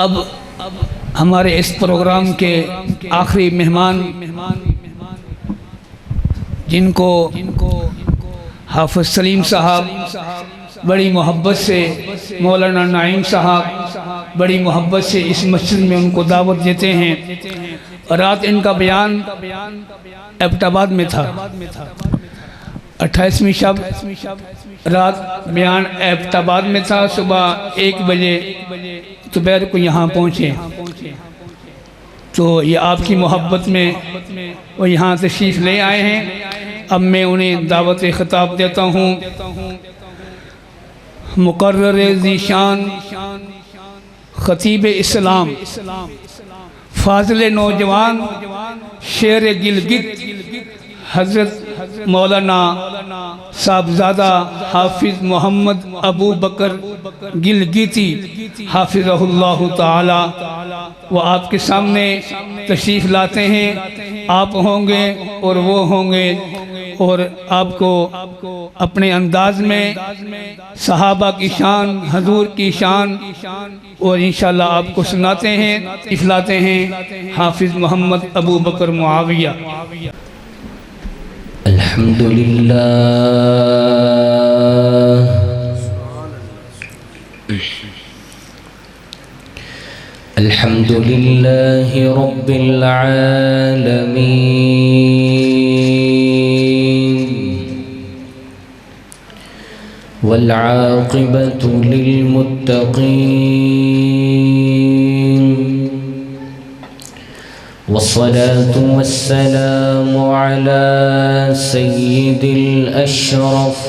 اب ہمارے اس پروگرام کے آخری مہمان جن کو حافظ سلیم صاحب بڑی محبت سے، مولانا نعیم صاحب بڑی محبت سے اس مسجد میں ان کو دعوت دیتے ہیں۔ رات ان کا بیان ایبٹ آباد میں تھا، 28ویں شب رات بیان ایبٹ آباد میں تھا۔ صبح 1 بجے دوپہر کو یہاں پہنچے، تو یہ آپ کی محبت میں وہ یہاں تشریف لے آئے ہیں۔ اب میں انہیں دعوت خطاب دیتا ہوں۔ مقرر ذیشان خطیب اسلام، فاضل نوجوان، شیر گلگت، حضرت مولانا صاحبزادہ حافظ محمد ابو بکر گلگیتی حافظہ اللہ تعالی، وہ آپ کے سامنے تشریف لاتے ہیں۔ آپ ہوں گے اور وہ ہوں گے، اور آپ کو اپنے انداز میں صحابہ کی شان، حضور کی شان، اور انشاءاللہ آپ کو سناتے ہیں، اخلاتے ہیں حافظ محمد ابو بکر معاویہ۔ الحمدللہ الحمدللہ رب العالمین، والعاقبۃ للمتقین، والصلاة والسلام على سيد الأشرف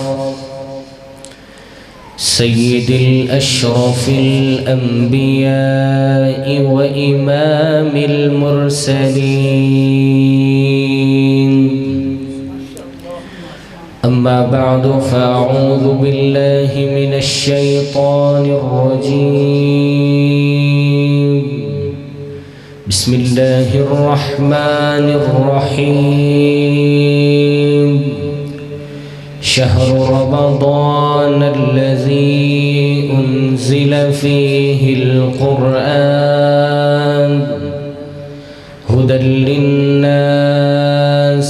الأنبياء وإمام المرسلين، أما بعد فأعوذ بالله من الشيطان الرجيم، بسم الله الرحمن الرحيم، شهر رمضان الذي أنزل فيه القرآن هدى للناس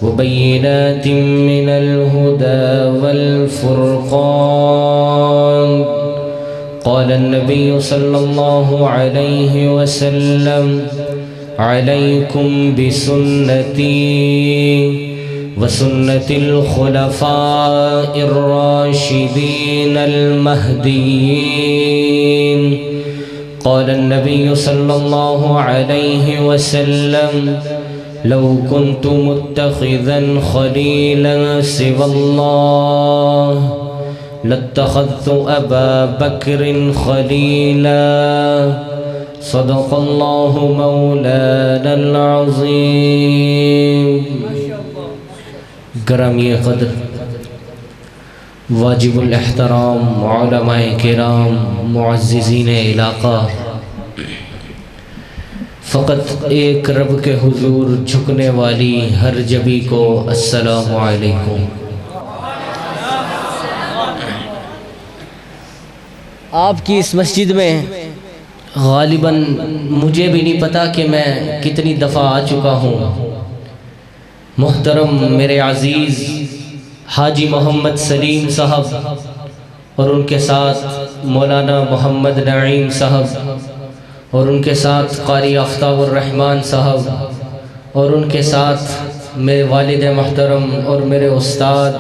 وبينات من الهدى والفرقان، قال النبي صلى الله عليه وسلم: عليكم بسنتي وسنة الخلفاء الراشدين المهديين، قال النبي صلى الله عليه وسلم: لو كنت متخذا خليلا سوى الله لاتخذت أبا بكر خليلا، صدق الله مولانا العظيم۔ گرامی قدر واجب الاحترام علماء کرام، معززین علاقہ، فقط ایک رب کے حضور جھکنے والی ہر جبی کو السلام علیکم۔ آپ کی اس مسجد میں غالباً مجھے بھی نہیں پتا کہ میں کتنی دفعہ آ چکا ہوں۔ محترم میرے عزیز حاجی محمد سلیم صاحب اور ان کے ساتھ مولانا محمد نعیم صاحب اور ان کے ساتھ قاری آفتاب الرحمن صاحب اور ان کے ساتھ میرے والد محترم اور میرے استاد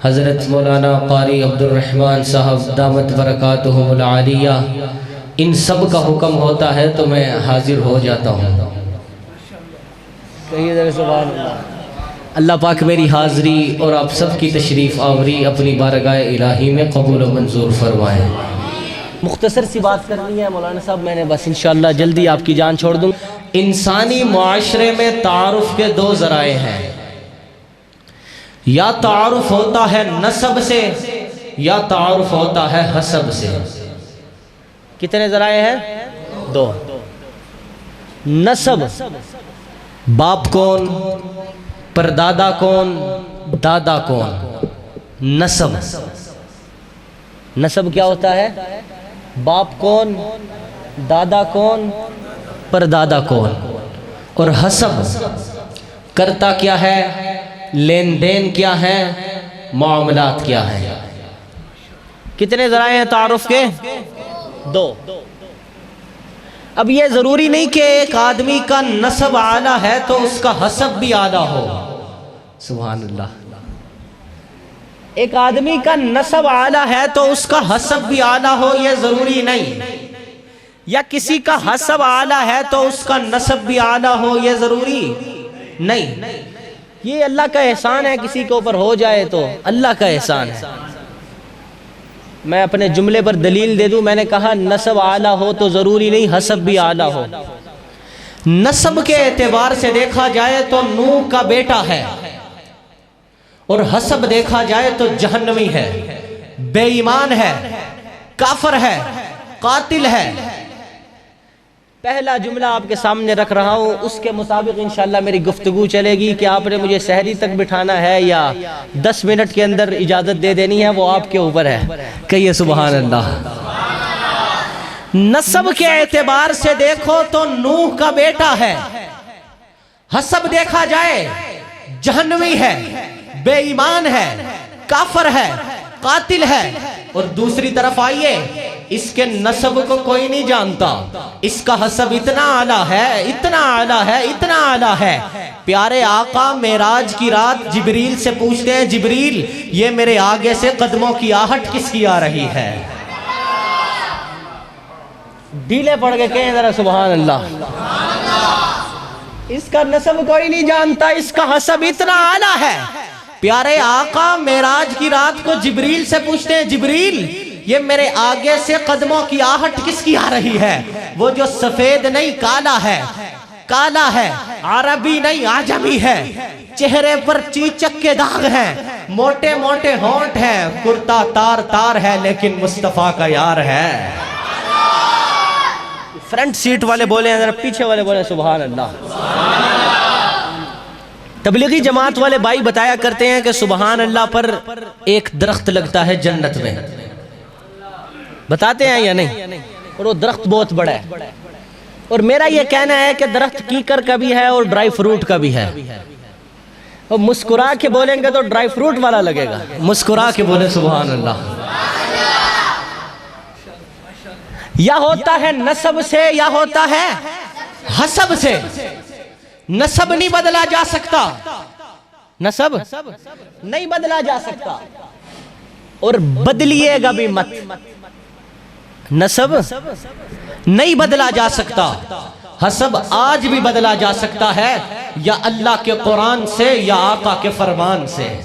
حضرت مولانا قاری عبد الرحمن صاحب دامت برکاتہم العالیہ، ان سب کا حکم ہوتا ہے تو میں حاضر ہو جاتا ہوں۔ کہیے ذرا سبحان اللہ۔ اللہ پاک میری حاضری اور آپ سب کی تشریف آوری اپنی بارگاہ الہی میں قبول و منظور فرمائیں۔ مختصر سی بات کرنی ہے مولانا صاحب، میں نے بس انشاءاللہ جلدی آپ کی جان چھوڑ دوں۔ انسانی معاشرے میں تعارف کے 2 ذرائع ہیں، یا تعارف ہوتا ہے نسب سے یا تعارف ہوتا ہے حسب سے۔ کتنے ذرائع ہیں؟ 2۔ نسب، باپ کون، پردادا کون، دادا کون۔ نسب، نسب کیا ہوتا ہے؟ باپ کون، دادا کون، پردادا کون، اور حسب کرتا کیا ہے، لین دین کیا ہے، معاملات کیا ہے۔ کتنے ذرائع ہیں تعارف کے؟ دو۔ اب یہ ضروری نہیں کہ ایک آدمی کا نسب اعلیٰ ہے تو اس کا حسب بھی اعلیٰ ہو۔ سبحان اللہ۔ ایک آدمی کا نسب اعلیٰ ہے تو اس کا حسب بھی اعلیٰ ہو، یہ ضروری نہیں۔ یا کسی کا حسب اعلیٰ ہے تو اس کا نسب بھی اعلیٰ ہو، یہ ضروری نہیں۔ یہ اللہ کا احسان ہے، کسی کے اوپر ہو جائے تو اللہ کا احسان ہے۔ میں اپنے جملے پر دلیل دے دوں، میں نے کہا نسب اعلیٰ ہو تو ضروری نہیں حسب بھی اعلیٰ ہو۔ نسب کے اعتبار سے دیکھا جائے تو نوح کا بیٹا ہے، اور حسب دیکھا جائے تو جہنمی ہے، بے ایمان ہے، کافر ہے، قاتل ہے۔ پہلا جملہ آپ کے سامنے رکھ رہا ہوں، اس کے مطابق انشاءاللہ میری گفتگو چلے گی کہ آپ نے مجھے سحری تک بٹھانا ہے یا 10 منٹ کے اندر اجازت دے دینی ہے، وہ آپ کے اوپر ہے۔ کہیے سبحان اللہ۔ نسب کے اعتبار سے دیکھو تو نوح کا بیٹا ہے، حسب دیکھا جائے جہنمی ہے، بے ایمان ہے، کافر ہے، قاتل ہے۔ اور دوسری طرف آئیے، اس کے نسب کو کوئی نہیں جانتا، اس کا حسب اتنا اعلیٰ ہے، اتنا اعلیٰ ہے، اتنا اعلیٰ ہے۔ پیارے آقا معراج کی رات جبریل سے پوچھتے ہیں، جبریل یہ میرے آگے سے قدموں کی آہٹ کس کی آ رہی ہے؟ ڈھیلے پڑ کے کہیں ذرا سبحان اللہ۔ اس کا نسب کوئی نہیں جانتا، اس کا حسب اتنا اعلیٰ ہے۔ پیارے آقا معراج کی رات کو جبریل سے پوچھتے ہیں، جبریل یہ میرے آگے سے قدموں کی آہٹ کس کی آ رہی ہے؟ وہ جو سفید نہیں کالا ہے، کالا ہے، عربی نہیں عجمی ہے، چہرے پر چیچک کے داغ ہیں، موٹے موٹے ہونٹ ہیں، کرتا تار تار ہے لیکن مصطفیٰ کا یار ہے۔ فرنٹ سیٹ والے بولے ہیں، ذرا پیچھے والے بولے سبحان اللہ۔ تبلیغی جماعت والے بھائی بتایا کرتے ہیں کہ سبحان اللہ پر ایک درخت لگتا ہے جنت میں، بتاتے ہیں یا نہیں؟ اور وہ درخت بہت بڑا ہے، اور میرا یہ کہنا ہے کہ درخت کیکر کا بھی ہے اور ڈرائی فروٹ کا بھی ہے۔ اور مسکرا کے بولیں گے تو ڈرائی فروٹ والا لگے گا، مسکرا کے بولے سبحان اللہ۔ یا ہوتا ہے نسب سے یا ہوتا ہے حسب سے۔ نسب نہیں بدلا جا سکتا، نسب نہیں بدلا جا سکتا، اور بدلیے گا بھی مت۔ نسب نہیں بدلا جا سکتا، حسب آج بھی بدلا جا سکتا ہے، یا اللہ کے قرآن سے یا آقا کے فرمان سے۔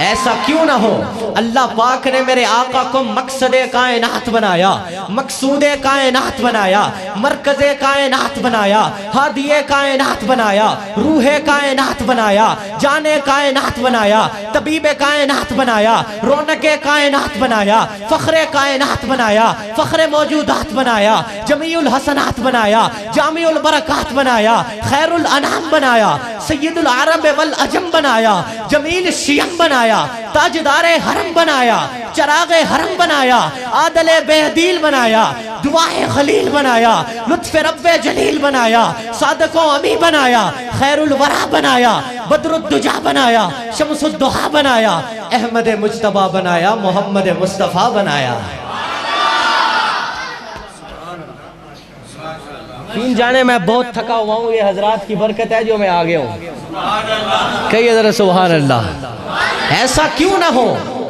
ایسا کیوں نہ ہو، اللہ پاک نے میرے آقا کو مقصد کائنات بنایا، مقصود کائنات بنایا، مرکز کائنات بنایا، ہادی کائنات بنایا، روح کائنات بنایا، جان کائنات بنایا، طبیب کائنات بنایا، رونق کائنات بنایا، فخر کائنات بنایا، فخر موجودات بنایا، جمیع الحسنات بنایا، جامع البرکات بنایا، خیر الانام بنایا، سید العرب والعجم بنایا، جمیل الشیم بنایا، تاجدار حرم بنایا، چراغ حرم بنایا، عادل بہدیل بنایا، دعائے خلیل بنایا، لطف رب جلیل بنایا، صادق و امی بنایا، خیر الورا بنایا، بدر الدجا بنایا، شمس الدحا بنایا، احمد مجتبہ بنایا، محمد مصطفیٰ بنایا۔ جانے میں بہت تھکا ہوا ہوں، یہ حضرات کی برکت ہے جو میں آگے ہوں۔ کہیے ذرا سبحان اللہ۔ ایسا کیوں نہ ہو،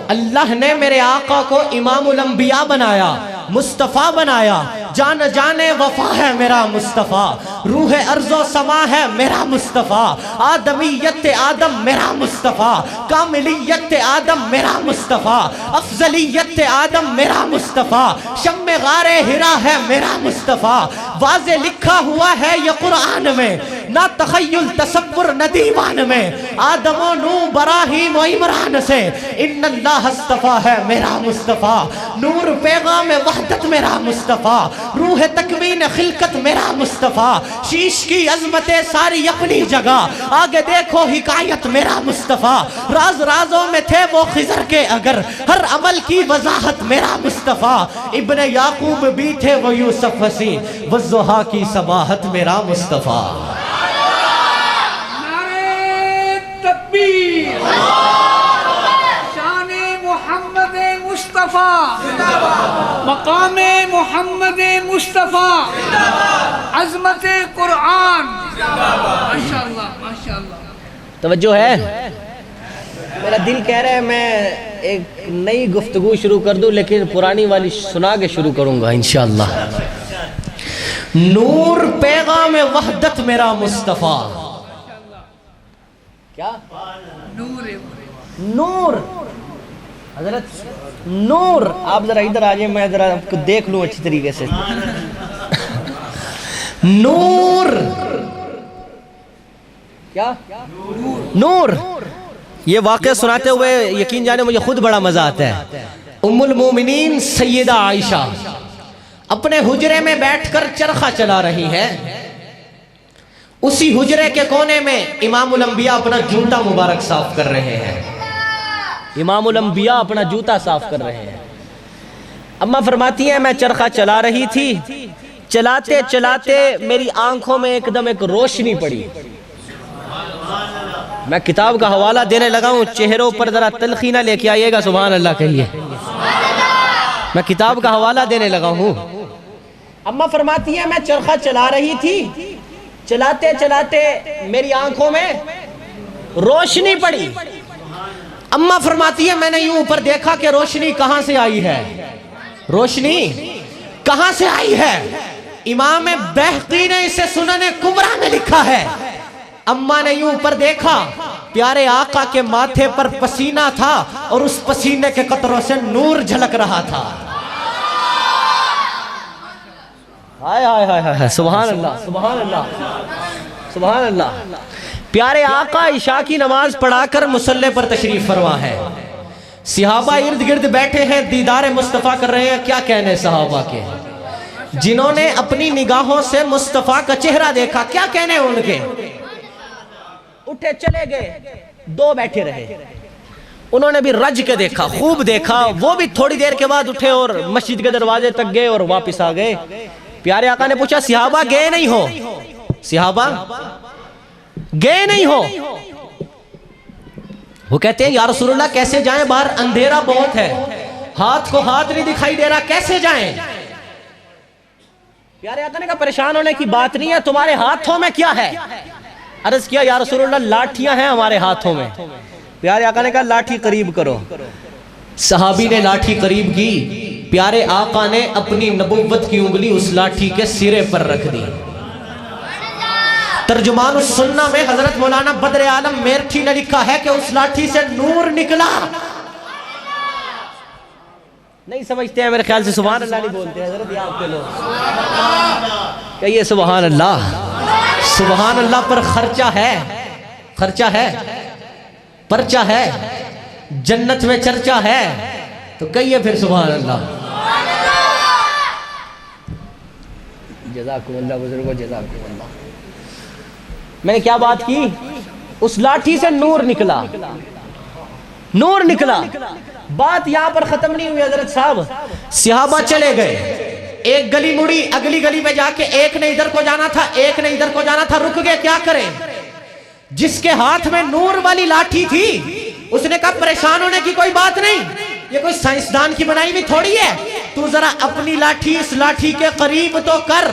اللہ نے میرے آقا کو امام الانبیاء بنایا، مصطفیٰ بنایا، جان جانے وفا ہے میرا مصطفیٰ، روح ارض و سما ہے میرا مصطفیٰ، آدمیت آدم میرا مصطفیٰ، کاملیت آدم میرا مصطفیٰ، افضلیت آدم میرا مصطفیٰ، شم غار ہرا ہے میرا مصطفیٰ، واضح لکھا ہوا ہے یہ قرآن میں، نہ تخیل تصور نہ دیوان میں، آدم و نوح ابراہیم و عمران سے، ان اللہ اصطفیٰ ہے میرا مصطفیٰ، نور پیغام وحدت میرا مصطفیٰ، روح تکوین خلقت میرا مصطفیٰ، شیش کی عظمتیں ساری اپنی جگہ، آگے دیکھو حکایت میرا مصطفیٰ، راز رازوں میں تھے وہ خضر کے اگر، ہر عمل کی وضاحت میرا مصطفیٰ، ابن یعقوب بھی تھے وہ یوسف حسین، والضحیٰ کی صباحت میرا مصطفیٰ۔ تکبیر، شان محمد مصطفیٰ، مقام محمد مصطفیٰ، عظمت قرآن، ماشاءاللہ ماشاءاللہ۔ توجہ ہے؟ میرا دل کہہ رہا ہے میں ایک نئی گفتگو شروع کر دوں، لیکن پرانی والی سنا کے شروع کروں گا انشاءاللہ۔ نور پیغام وحدت میرا مصطفیٰ، کیا؟ نور نور حضرت نور، آپ ذرا ادھر آ جائیں، میں ذرا آپ کو دیکھ لوں اچھی طریقے سے۔ نور کیا؟ نور۔ یہ واقعہ سناتے ہوئے یقین جانے مجھے خود بڑا مزہ آتا ہے۔ ام المومنین سیدہ عائشہ اپنے حجرے میں بیٹھ کر چرخہ چلا رہی ہے، اسی حجرے کے کونے میں امام الانبیاء اپنا جوتا مبارک صاف کر رہے ہیں۔ امام الانبیاء اپنا جوتا صاف کر رہے ہیں۔ اماں فرماتی ہیں میں چرخہ چلا رہی تھی، چلاتے چلاتے میری آنکھوں میں ایک دم ایک روشنی پڑی۔ میں کتاب کا حوالہ دینے لگا ہوں، چہروں پر ذرا تلخی نہ لے کے آئیے گا، سبحان اللہ کہیے۔ میں کتاب کا حوالہ دینے لگا ہوں۔ اماں فرماتی ہیں میں چرخہ چلا رہی تھی، چلاتے چلاتے میری آنکھوں میں روشنی پڑی۔ اماں فرماتی ہے میں نے یوں اوپر دیکھا کہ روشنی کہاں سے آئی ہے، روشنی کہاں سے آئی ہے؟ امام بہقی نے اسے سنن کبریٰ میں لکھا ہے، اماں نے یوں اوپر دیکھا، پیارے آقا کے ماتھے پر پسینہ تھا اور اس پسینے کے قطروں سے نور جھلک رہا تھا۔ ہائے ہائے ہائے ہائے، سبحان اللہ سبحان اللہ سبحان اللہ۔ پیارے آقا عشاء کی نماز پڑھا کر مصلی پر تشریف فرما ہے، صحابہ ارد گرد بیٹھے ہیں، دیدار مصطفیٰ کر رہے ہیں۔ کیا کہنے صحابہ کے، جنہوں نے اپنی نگاہوں سے مصطفیٰ کا چہرہ دیکھا، کیا کہنے ان کے؟ اٹھے چلے گئے، دو بیٹھے رہے، انہوں نے بھی رج کے دیکھا، خوب دیکھا، وہ بھی تھوڑی دیر کے بعد اٹھے اور مسجد کے دروازے تک گئے اور واپس آ گئے۔ پیارے آقا نے پوچھا صحابہ گئے نہیں ہو؟ صحابہ گئے نہیں ہو؟ وہ کہتے ہیں یا رسول اللہ کیسے جائیں، باہر اندھیرا بہت ہے، ہاتھ کو ہاتھ نہیں دکھائی دے رہا، کیسے جائیں؟ پیارے آقا نے کہا پریشان ہونے کی بات نہیں ہے، تمہارے ہاتھوں میں کیا ہے؟ عرض کیا یا رسول اللہ لاٹھیاں ہیں ہمارے ہاتھوں میں۔ پیارے آقا نے کہا لاٹھی قریب کرو۔ صحابی نے لاٹھی قریب کی، پیارے آقا نے اپنی نبوت کی انگلی اس لاٹھی کے سرے پر رکھ دی۔ ترجمان السنہ میں حضرت مولانا بدر عالم میرٹھی نے لکھا ہے کہ اس لاٹھی سے نور نکلا۔ نہیں سمجھتے ہیں میرے خیال سے، سبحان اللہ نہیں بولتے حضرت، یہ آپ کے لوگ کہیے سبحان اللہ۔ سبحان اللہ پر خرچہ ہے، خرچہ ہے، پرچہ ہے، جنت میں چرچہ ہے، تو کہیے پھر سبحان اللہ۔ جزاکم اللہ بزرگو، جزاکم اللہ۔ میں نے کیا بات کی؟ اس لاٹھی سے نور نکلا، نور نکلا۔ بات یہاں پر ختم نہیں ہوئی حضرت صاحب، صحابہ چلے گئے، ایک گلی مڑی، اگلی گلی میں جا کے ایک نے ادھر کو جانا تھا، ایک نے ادھر کو جانا تھا، رک گئے، کیا کریں؟ جس کے ہاتھ میں نور والی لاٹھی تھی اس نے کہا پریشان ہونے کی کوئی بات نہیں، یہ کوئی سائنسدان کی بنائی بھی تھوڑی ہے، تو ذرا اپنی لاٹھی اس لاٹھی کے قریب تو کر،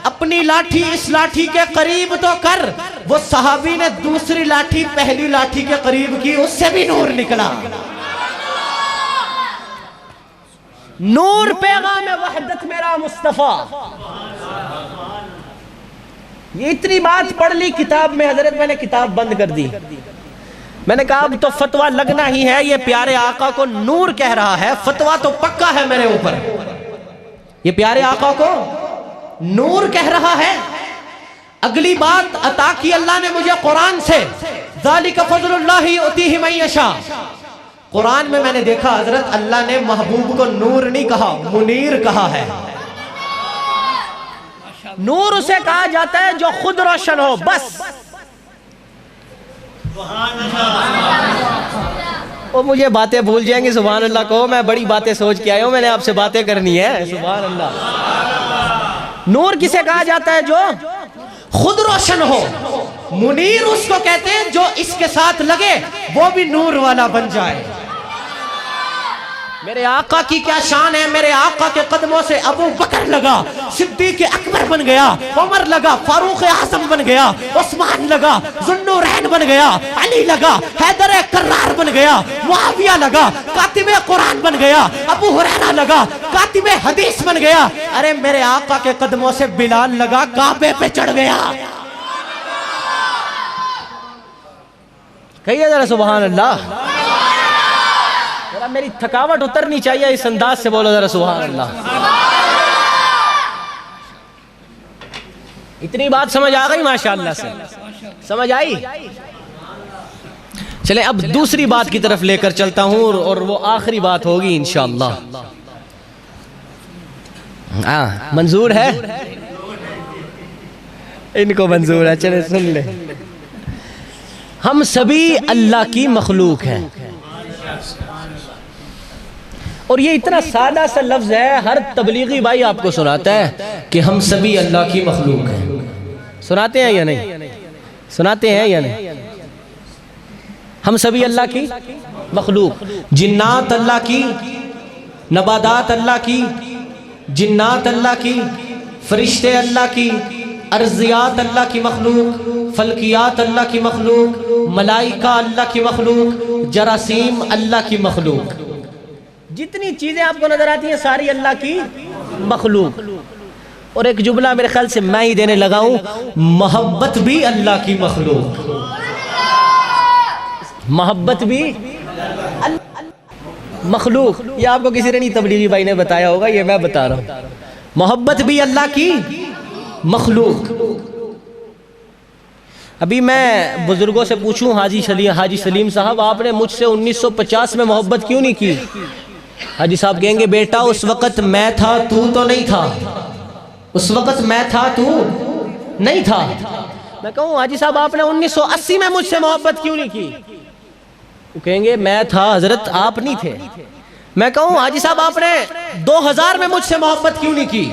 اپنی لاٹھی اس لاٹھی کے قریب تو کر۔ وہ صحابی نے دوسری لاٹھی پہلی لاٹھی کے قریب کی، اس سے بھی نور نکلا۔ نور پیغام وحدت میرا مصطفیٰ۔ یہ اتنی بات پڑھ لی کتاب میں حضرت، میں نے کتاب بند کر دی۔ میں نے کہا اب تو فتویٰ لگنا ہی ہے، یہ پیارے آقا کو نور کہہ رہا ہے، فتویٰ تو پکا ہے میرے اوپر، یہ پیارے آقا کو نور کہہ رہا ہے۔ اگلی بات عطا کی اللہ نے مجھے قرآن سے، ذالک فضل اللہ یؤتیہ من یشاء۔ قرآن میں نے دیکھا حضرت اللہ نے محبوب کو نور نہیں کہا، منیر کہا ہے۔ نور اسے کہا جاتا ہے جو خود روشن ہو بس. وہ مجھے باتیں بھول جائیں گے, سبحان اللہ کہو, میں بڑی باتیں سوچ کے آیا ہوں, میں نے آپ سے باتیں کرنی ہے. سبحان اللہ. نور کسے کہا جاتا ہے جو خود روشن ہو. منیر اس کو کہتے ہیں جو اس کے ساتھ لگے وہ بھی نور والا بن جائے. میرے آقا کی کیا شان ہے, میرے آقا کے قدموں سے ابو بکر لگا, صدیق اکبر بن گیا, عمر لگا, فاروق اعظم بن گیا, عثمان لگا, ذوالنورین بن گیا, علی لگا, حیدر کرار بن گیا, معاویہ لگا, کاتب قرآن بن گیا, ابو ہریرہ لگا, کاتب حدیث بن گیا. ارے میرے آقا کے قدموں سے بلال لگا, کعبے پہ چڑھ گیا. کہیے ذرا سبحان اللہ. میری تھکاوٹ اترنی چاہیے, اس انداز سے بولو ذرا سبحان اللہ. اتنی بات سمجھ آ گئی ماشاءاللہ سے, سمجھ آئی. چلیں اب دوسری بات کی طرف لے کر چلتا ہوں, اور وہ آخری بات ہوگی انشاءاللہ. منظور ہے ان کو, منظور ہے, چلیں سن لیں. ہم سبھی اللہ کی مخلوق ہیں, اور یہ اتنا سادہ سا لفظ ہے, ہر تبلیغی بھائی آپ کو سناتا ہے کہ ہم سبھی اللہ کی مخلوق ہیں. سناتے ہیں یا نہیں؟ سناتے ہیں یا نہیں؟ ہم سبھی اللہ کی مخلوق, جنات اللہ کی, نباتات اللہ کی, جنات اللہ کی, فرشتے اللہ کی, ارضیات اللہ کی مخلوق, فلکیات اللہ کی مخلوق, ملائکہ اللہ کی مخلوق, جراثیم اللہ کی مخلوق. جتنی چیزیں آپ کو نظر آتی ہیں ساری اللہ کی مخلوق. اور ایک جملہ میرے خیال سے میں ہی دینے لگا ہوں, محبت بھی اللہ کی مخلوق. محبت بھی مخلوق. یہ آپ کو کسی نے نہیں تبلیغی بھائی نے بتایا ہوگا, یہ میں بتا رہا ہوں. محبت بھی اللہ کی مخلوق. ابھی میں بزرگوں سے پوچھوں, حاجی سلیم صاحب, آپ نے مجھ سے 1950 میں محبت کیوں نہیں کی؟ حاجی صاحب کہیں گے بیٹا اس وقت میں تھا, تو نہیں تھا. اس وقت میں تھا, تو نہیں تھا. میں کہوں حاجی صاحب آپ نے 1980 میں مجھ سے محبت کیوں نہیں کی؟ وہ کہیں گے میں تھا حضرت, آپ نہیں تھے. میں کہوں حاجی صاحب آپ نے 2000 میں مجھ سے محبت کیوں نہیں کی؟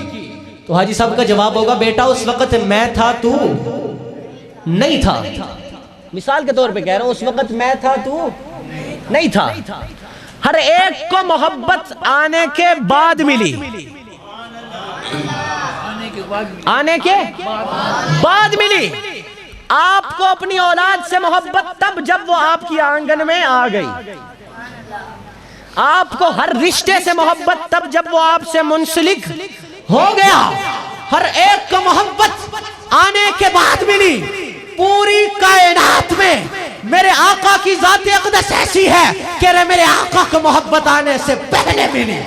تو حاجی صاحب کا جواب ہوگا بیٹا اس وقت میں تھا, تو نہیں تھا. مثال کے طور پہ کہہ رہا ہوں, اس وقت میں تھا, تو نہیں تھا. ہر ایک کو محبت آنے کے بعد ملی, آنے کے بعد ملی. آپ کو اپنی اولاد سے محبت تب جب وہ آپ کی آنگن میں آ گئی. آپ کو ہر رشتے سے محبت تب جب وہ آپ سے منسلک ہو گیا. ہر ایک کو محبت آنے کے بعد ملی. پوری کائنات میں میرے آقا کی ذات اقدس ایسی ہے کہ میرے آقا کو محبت آنے سے پہلے ملی.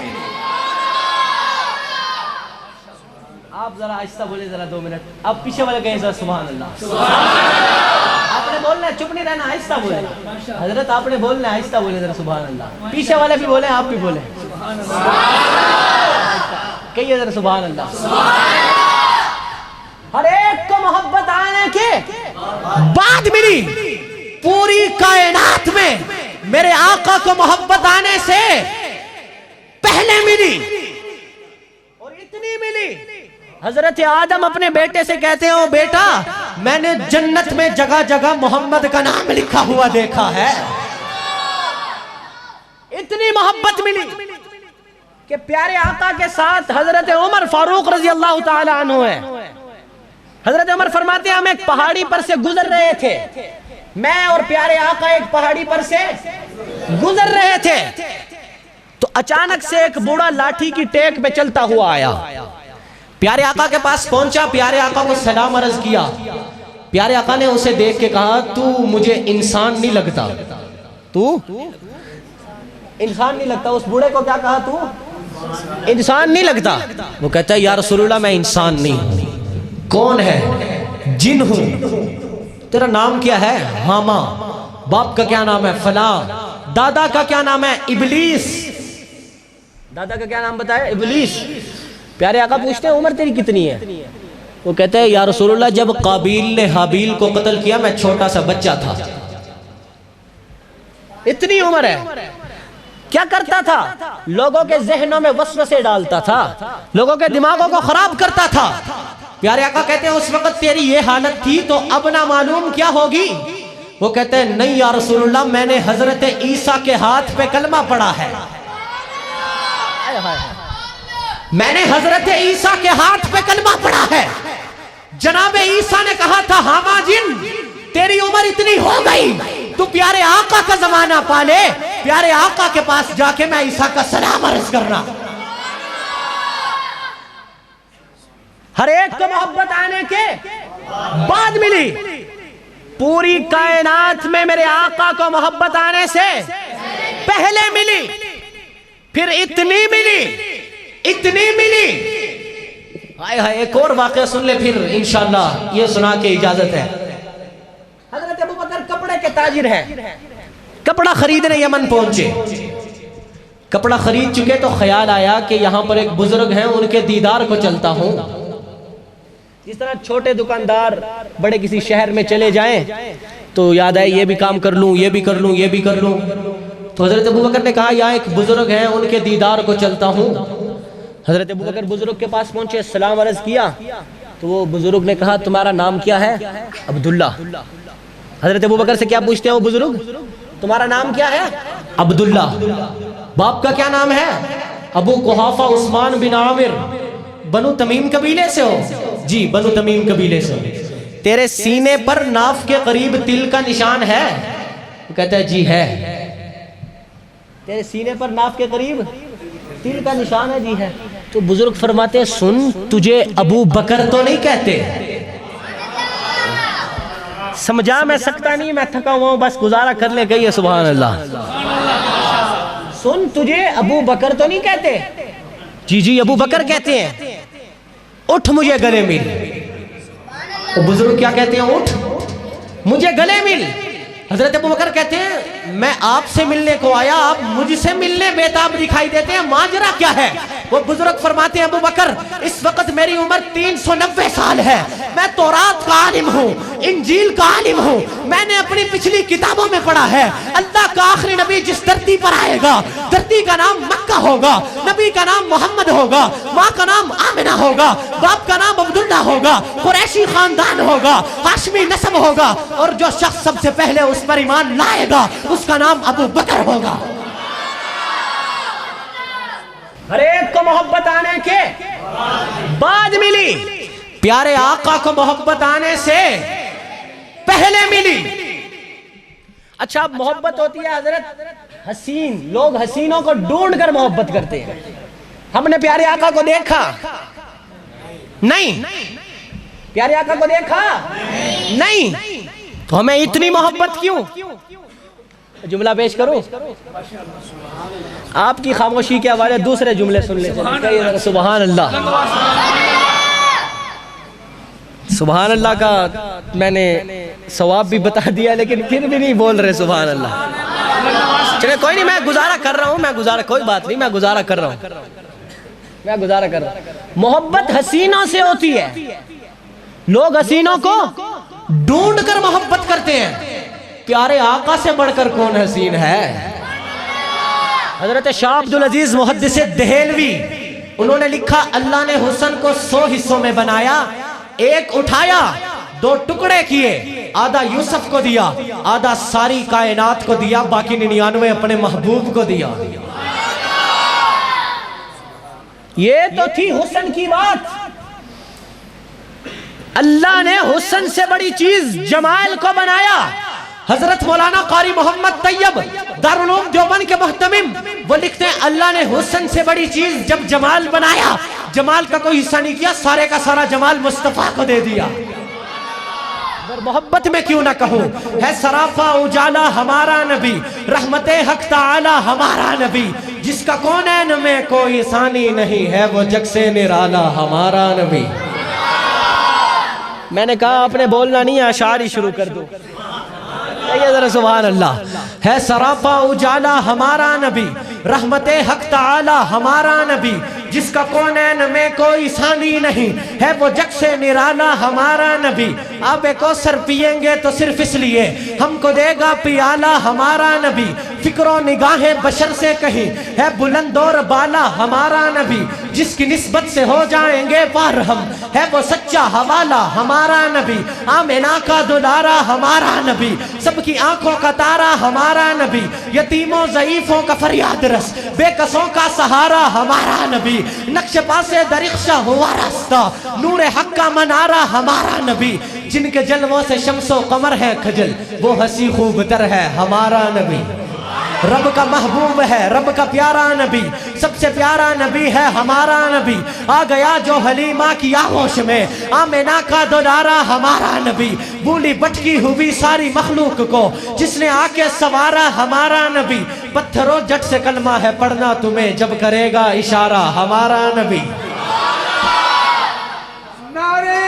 آپ ذرا آہستہ بولے, ذرا 2 منٹ. آپ پیچھے والے کہیں ذرا سبحان اللہ. آپ نے بولنا ہے, چپ نہیں رہنا, آہستہ بولے. حضرت آپ نے بولنا ہے, آہستہ بولے ذرا سبحان اللہ. پیچھے والے بھی بولیں, آپ بھی بولیں. کہیے ذرا سبحان اللہ. ہر ایک کو محبت آنے کے بعد ملی. پوری کائنات میں میرے آقا کو محبت آنے سے پہلے ملی. اور اتنی ملی, حضرت آدم اپنے بیٹے سے کہتے ہیں, بیٹا میں نے جنت میں جگہ جگہ محمد کا نام لکھا ہوا دیکھا ہے. اتنی محبت ملی کہ پیارے آقا کے ساتھ حضرت عمر فاروق رضی اللہ تعالی عنہ ہے. حضرت عمر فرماتے ہیں ہم ایک پہاڑی پر سے گزر رہے تھے, میں اور پیارے آقا ایک پہاڑی پر سے گزر رہے تھے, تو اچانک سے ایک بوڑھا لاٹھی کی ٹیک پہ چلتا ہوا آیا. پیارے آقا کے پاس پہنچا, پیارے آقا کو سلام عرض کیا. پیارے آقا نے اسے دیکھ کے کہا تو مجھے انسان نہیں لگتا. تو انسان نہیں لگتا. اس بوڑھے کو کیا کہا, تو انسان نہیں لگتا. وہ کہتا ہے یا رسول اللہ میں انسان نہیں ہوں. کون ہے؟ جن ہوں. تیرا نام کیا ہے؟ ماما. باپ کا کیا نام ہے؟ فلاں. دادا کا کیا نام ہے؟ ابلیس. دادا کا کیا نام بتایا؟ ابلیس. پیارے آقا پوچھتے ہیں عمر تیری کتنی ہے؟ وہ کہتے ہیں یا رسول اللہ جب قابیل نے حابیل کو قتل کیا میں چھوٹا سا بچہ تھا، اتنی عمر ہے، کیا کرتا تھا؟ لوگوں کے ذہنوں میں وسوسے ڈالتا تھا، لوگوں کے دماغوں کو خراب کرتا تھا۔ پیارے آقا کہتے ہیں اس وقت تیری یہ حالت تھی تو اب نہ معلوم کیا ہوگی؟ وہ کہتے ہیں نہیں یا رسول اللہ میں نے حضرت عیسیٰ کے ہاتھ پہ کلمہ پڑھا ہے، میں نے حضرت عیسیٰ کے ہاتھ پہ کلمہ پڑھا ہے۔ جناب عیسیٰ نے کہا تھا ہاما جن تیری عمر اتنی ہو گئی تو پیارے آقا کا زمانہ پالے، پیارے آقا کے پاس جا کے میں عیسیٰ کا سلام عرض کرنا۔ ہر ایک کو محبت آنے کے بعد ملی، پوری کائنات میں میرے آقا کو محبت آنے سے پہلے ملی، پھر اتنی ملی، اتنی ملی۔ ہائے ہائے ایک اور واقعہ سن لے پھر انشاءاللہ یہ سنا کے اجازت ہے۔ حضرت ابو بکر کپڑے کے تاجر ہیں، کپڑا خریدنے یمن پہنچے، کپڑا خرید چکے تو خیال آیا کہ یہاں پر ایک بزرگ ہیں، ان کے دیدار کو چلتا ہوں۔ جس طرح چھوٹے دکاندار بڑے کسی شہر میں چلے جائیں تو یاد آئے یہ بھی کام کر لوں، یہ بھی کر لوں، یہ بھی کر لوں، تو حضرت ابو بکر نے کہا یہاں ایک بزرگ ہیں، ان کے دیدار کو چلتا ہوں۔ حضرت ابو بکر بزرگ کے پاس پہنچے، سلام عرض کیا تو وہ بزرگ نے کہا تمہارا نام کیا ہے؟ عبداللہ۔ حضرت ابو بکر سے کیا پوچھتے ہیں وہ بزرگ؟ تمہارا نام کیا ہے؟ عبداللہ۔ باپ کا کیا نام ہے؟ ابو قحافہ عثمان بن عامر، بنو تمیم قبیلے سے ہو؟ جی بنو تمیم قبیلے سے۔ تیرے سینے پر ناف کے قریب تل کا نشان ہے؟ وہ کہتا ہے جی ہے۔ تیرے سینے پر ناف کے قریب تل کا نشان ہے؟ جی ہے۔ تو بزرگ فرماتے ہیں سن تجھے ابو بکر تو نہیں کہتے، سمجھا میں سکتا نہیں، میں تھکا ہوا ہوں، بس گزارا کر لے گئی ہے۔ سبحان اللہ۔ سن تجھے ابو بکر تو نہیں کہتے؟ جی جی ابو بکر کہتے ہیں۔ اٹھ مجھے گلے مل۔ وہ بزرگ کیا کہتے ہیں؟ اٹھ مجھے گلے مل۔ حضرت ابو بکر کہتے ہیں میں آپ سے ملنے کو آیا، آپ مجھ سے ملنے بیتاب دکھائی دیتے ہیں، ماجرا کیا ہے؟ وہ بزرگ فرماتے ہیں ابو بکر اس وقت میری عمر 390 سال ہے، میں تورات کا عالم ہوں، انجیل کا عالم ہوں، میں نے اپنی پچھلی کتابوں میں پڑھا ہے اللہ کا آخری نبی جس دھرتی پر آئے گا دھرتی کا نام مکہ ہوگا، نبی کا نام محمد ہوگا، ماں کا نام آمنہ ہوگا، باپ کا نام عبداللہ ہوگا، قریشی خاندان ہوگا، ہاشمی نسب ہوگا، اور جو شخص سب سے پہلے اس پر ایمان لائے گا اس کا نام ابو بکر ہوگا۔ ہر ایک کو محبت آنے کے بعد ملی، پیارے آقا کو محبت آنے سے پہلے ملی۔ اچھا اب محبت ہوتی ہے حضرت حسین، لوگ حسینوں کو ڈھونڈ کر محبت کرتے ہیں، ہم نے پیارے آقا کو دیکھا نہیں، پیارے آقا کو دیکھا نہیں، تو ہمیں اتنی محبت کیوں؟ جملہ پیش کروں؟ آپ کی خاموشی کے حوالے دوسرے جملے سن لیں۔ سبحان اللہ، سبحان اللہ کا میں نے ثواب بھی بتا دیا لیکن پھر بھی نہیں بول رہے سبحان اللہ۔ چلے کوئی نہیں، میں گزارا کر رہا ہوں، کوئی بات نہیں، میں گزارا کر رہا ہوں۔ محبت حسینوں سے ہوتی ہے، لوگ حسینوں کو ڈھونڈ کر محبت کرتے ہیں، پیارے آقا سے بڑھ کر کون حسین ہے؟ حضرت شاہ عبدالعزیز محدث دہلوی انہوں نے لکھا اللہ نے حسن کو 100 حصوں میں بنایا، ایک اٹھایا 2 ٹکڑے کیے، آدھا یوسف کو دیا، آدھا ساری کائنات کو دیا، باقی 99 اپنے محبوب کو دیا۔ یہ تو تھی حسن کی بات۔ اللہ نے حسن سے بڑی چیز جمال کو بنایا۔ حضرت مولانا قاری محمد طیب دارالعلوم دیوبند کے محتمم وہ لکھتے ہیں اللہ نے حسن سے بڑی چیز جب جمال بنایا، جمال کا کوئی حصہ نہیں کیا، سارے کا سارا جمال مصطفیٰ کو دے دیا۔ محبت میں کیوں نہ کہوں، ہے سراپا اجالا ہمارا نبی، رحمت حق تعالی ہمارا نبی، جس کا کونین میں کوئی ثانی نہیں ہے، وہ جگ سے نرالا ہمارا نبی۔ میں نے کہا آپ نے بولنا نہیں ہے، اشعار ہی شروع کر دو۔ ذرا سبحان اللہ۔ ہے سراپا اجالا ہمارا نبی، رحمت حق تعالی ہمارا نبی، جس کا کونین میں کوئی ثانی نہیں ہے، وہ جگ سے نرالا ہمارا نبی۔ آب کوثر پئیں گے تو صرف اس لیے ہم کو دے گا پیالہ ہمارا نبی۔ فکر و نگاہ بشر سے کہیں ہے بلند اور بالا ہمارا نبی، جس کی نسبت سے ہو جائیں گے پار ہم، ہے وہ سچا حوالہ ہمارا نبی۔ آمنہ کا دلارا ہمارا نبی، سب کی آنکھوں کا تارا ہمارا نبی۔ یتیموں ضعیفوں کا فریاد رس، بے کسوں کا سہارا ہمارا نبی۔ نقش پاسے درخشہ ہوا راستہ، نور حق کا منارہ ہمارا نبی۔ جن کے جلووں سے شمس و قمر ہے کھجل، وہ ہنسی خوب تر ہے ہمارا نبی۔ رب کا محبوب ہے، رب کا پیارا نبی، سب سے پیارا نبی ہے ہمارا نبی۔ آ گیا جو حلیمہ کی آغوش میں، آمنہ کا دلارا ہمارا نبی۔ بولی بٹکی ہوئی ساری مخلوق کو، جس نے آ کے سوارا ہمارا نبی۔ پتھروں جٹ سے کلمہ ہے پڑھنا تمہیں، جب کرے گا اشارہ ہمارا نبی۔ نعرہ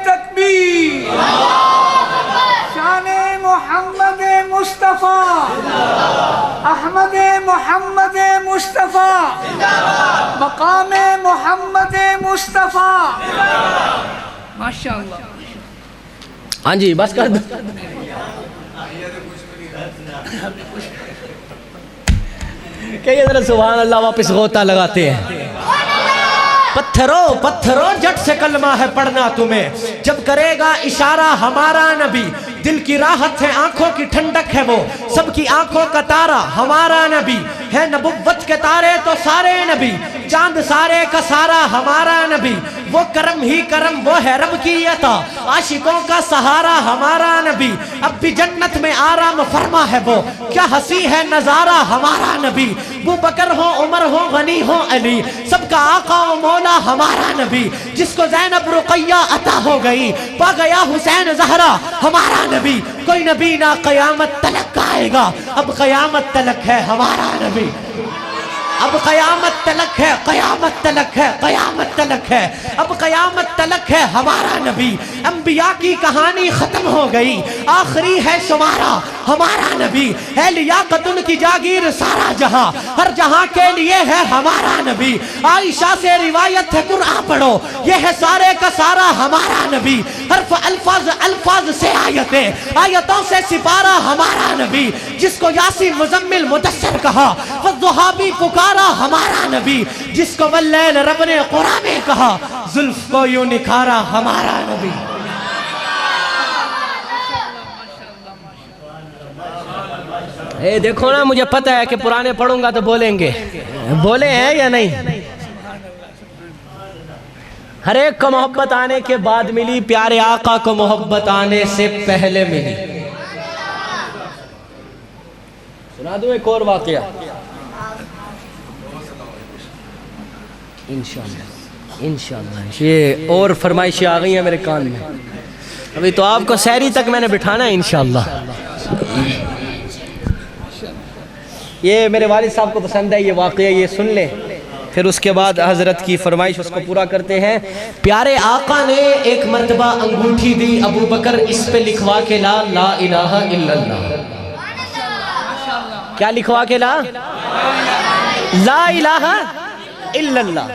تکبیر، شان محمد مصطفیٰ، احمد محمد مصطفیٰ، مقام محمد مصطفیٰ۔ ماشاءاللہ۔ ہاں جی بس کر دو۔ کہیے ذرا سبحان اللہ، واپس غوطہ لگاتے ہیں۔ پتھروں پتھروں جٹ سے کلمہ ہے پڑھنا تمہیں، جب کرے گا اشارہ ہمارا نبی۔ دل کی راحت ہے، آنکھوں کی ٹھنڈک ہے وہ، سب کی آنکھوں کا تارا ہمارا نبی۔ ہے نبوت کے تارے تو سارے نبی، چاند سارے کا سارا ہمارا نبی۔ وہ کرم ہی کرم، وہ ہے رب کی عطا، عاشقوں کا سہارا ہمارا نبی۔ اب بھی جنت میں آرام فرما ہے وہ، کیا ہنسی ہے نظارہ ہمارا نبی۔ ابو بکر ہو، عمر ہو، غنی ہو، علی، سب کا آقا و مولا ہمارا نبی۔ جس کو زینب رقیہ عطا ہو گئی، پا گیا حسین زہرا ہمارا نبی۔ کوئی نبی نہ قیامت تلک آئے گا، اب قیامت تلک ہے ہمارا نبی۔ اب قیامت تلک ہے، قیامت تلک ہے، قیامت تلک ہے، اب قیامت تلک ہے ہمارا نبی۔ انبیاء کی کہانی ختم ہو گئی، آخری ہے شمارہ ہمارا نبی۔ ہے لیاقت ان کی جاگیر سارا جہاں، ہر جہاں کے لیے ہے ہمارا نبی۔ عائشہ سے روایت ہے، قرآن پڑھو، یہ ہے سارے کا سارا ہمارا نبی۔ حرف الفاظ الفاظ سے آیتیں، آیتوں سے سپارہ ہمارا نبی۔ جس کو یاسین مزمل مدثر کہا، والضحیٰ بھی پکارا ہمارا نبی۔ جس کو واللیل رب نے قرآن میں کہا، زلف کو یوں نکھارا ہمارا نبی۔ اے دیکھو نا، مجھے پتہ ہے کہ پرانے پڑھوں گا تو بولیں گے، بولے ہیں یا نہیں؟ ہر ایک کو محبت آنے کے بعد ملی، پیارے آقا کو محبت آنے سے پہلے ملی۔ سنا دوں ایک اور واقعہ انشاءاللہ۔ یہ اور فرمائشیں آ گئی ہیں میرے کان میں، ابھی تو آپ کو سحری تک میں نے بٹھانا ہے انشاءاللہ۔ یہ میرے والد صاحب کو پسند ہے یہ واقعہ، یہ سن لیں، پھر اس کے بعد حضرت کی فرمائش اس کو پورا کرتے ہیں۔ پیارے آقا نے ایک مرتبہ انگوٹھی دی ابو بکر، اس پہ لکھوا کے لا الہ الا اللہ۔ کیا لکھوا کے لا الہ الا اللہ۔